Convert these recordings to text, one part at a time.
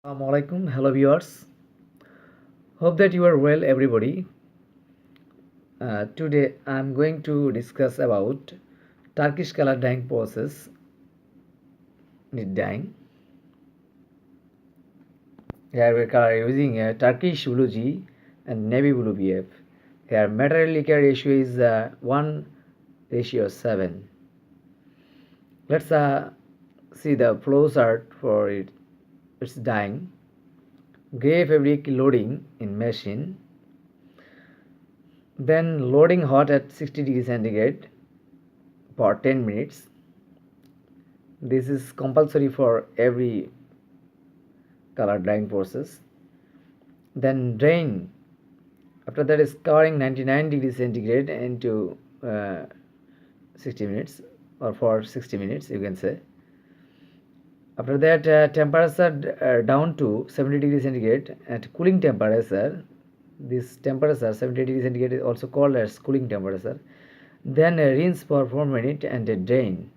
Assalamualaikum, hello viewers. Hope that you are well, everybody. Today I'm going to discuss about Turkish color dyeing process, knit dyeing. Here we are using a Turkish blue G and navy blue BF. Here material liquor ratio is 1:7. Let's see the flow chart for it. It's dyeing. Gray fabric loading in machine. Then loading hot at 60 degrees centigrade for 10 minutes. This is compulsory for every color dyeing process. Then drain. After that is covering 99 degrees centigrade into 60 minutes or for 60 minutes, you can say. After that, temperature down to 70 degrees centigrade at cooling temperature. This temperature 70 degrees centigrade is also called as cooling temperature. Then rinse for 4 minutes and drain.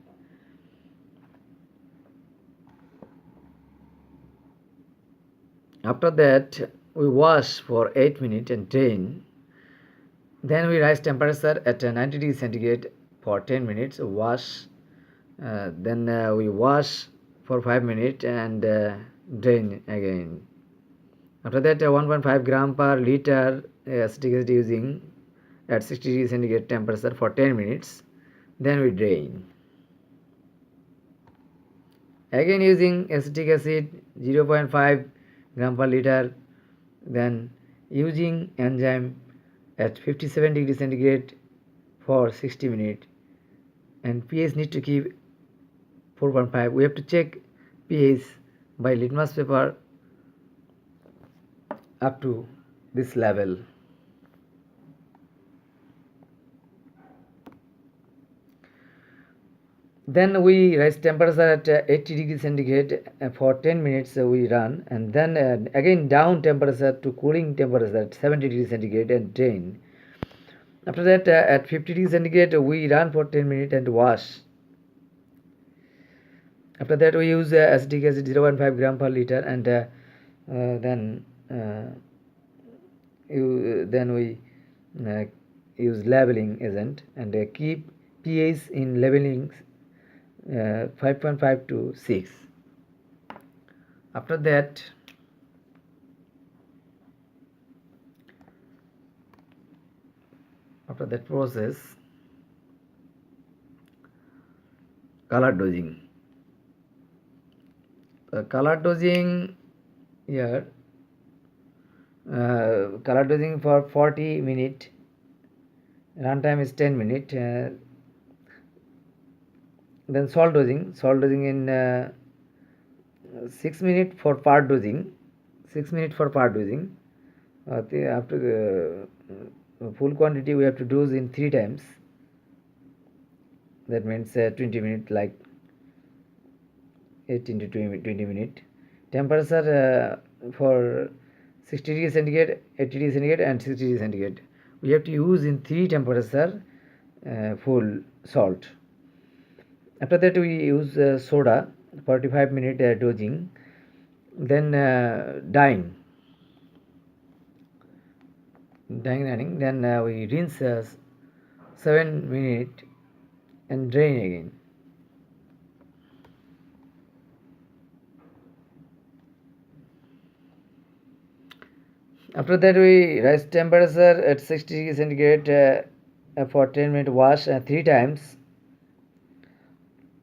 After that, we wash for 8 minutes and drain. Then we rise temperature at 90 degrees centigrade for 10 minutes. Wash. Then we wash for 5 minutes and drain again. After that, 1.5 gram per liter acetic acid using at 60 degrees centigrade temperature for 10 minutes. Then we drain. Again using acetic acid 0.5 gram per liter. Then using enzyme at 57 degrees centigrade for 60 minutes. And pH need to keep 4.5. We have to check pH by litmus paper up to this level. Then we raise temperature at 80 degrees centigrade for 10 minutes. We run, and then again down temperature to cooling temperature at 70 degrees centigrade and drain. After that, at 50 degrees centigrade we run for 10 minutes and wash. After that, we use acetic acid 0.5 gram per liter, and then we use leveling agent and keep pH in leveling 5.5 to 6. After that, process, color dosing. Color dosing here, color dosing for 40 minutes, run time is 10 minutes. Then salt dosing in 6 minutes for part dosing. 6 minutes for part dosing. After the full quantity we have to dose in 3 times. That means 20 minutes, like 18 to 20 minutes. Temperature for 60 degrees centigrade, 80 degrees centigrade and 60 degrees centigrade. We have to use in 3 temperature full salt. After that, we use soda, 45 minute dosing. Then dyeing running. Then we rinse 7 minutes and drain again. After that, we rise temperature at 60 degrees centigrade for 10 minutes, wash 3 times.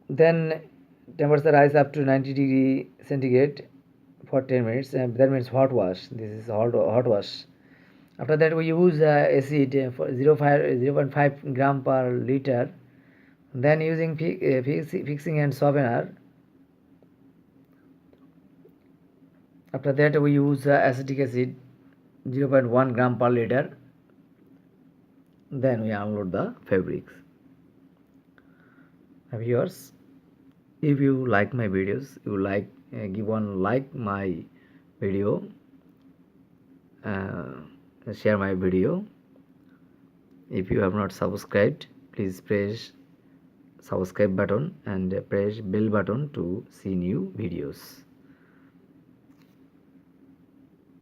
Then temperature rise up to 90 degree centigrade for 10 minutes, and that means hot wash. This is hot wash. After that, we use acid for 0.5 gram per liter. Then using fixing and softener. After that, we use acetic acid 0.1 gram per liter. Then we unload the fabrics. Viewers, if you like my videos, give one like my video, share my video. If you have not subscribed, please press subscribe button and press bell button to see new videos.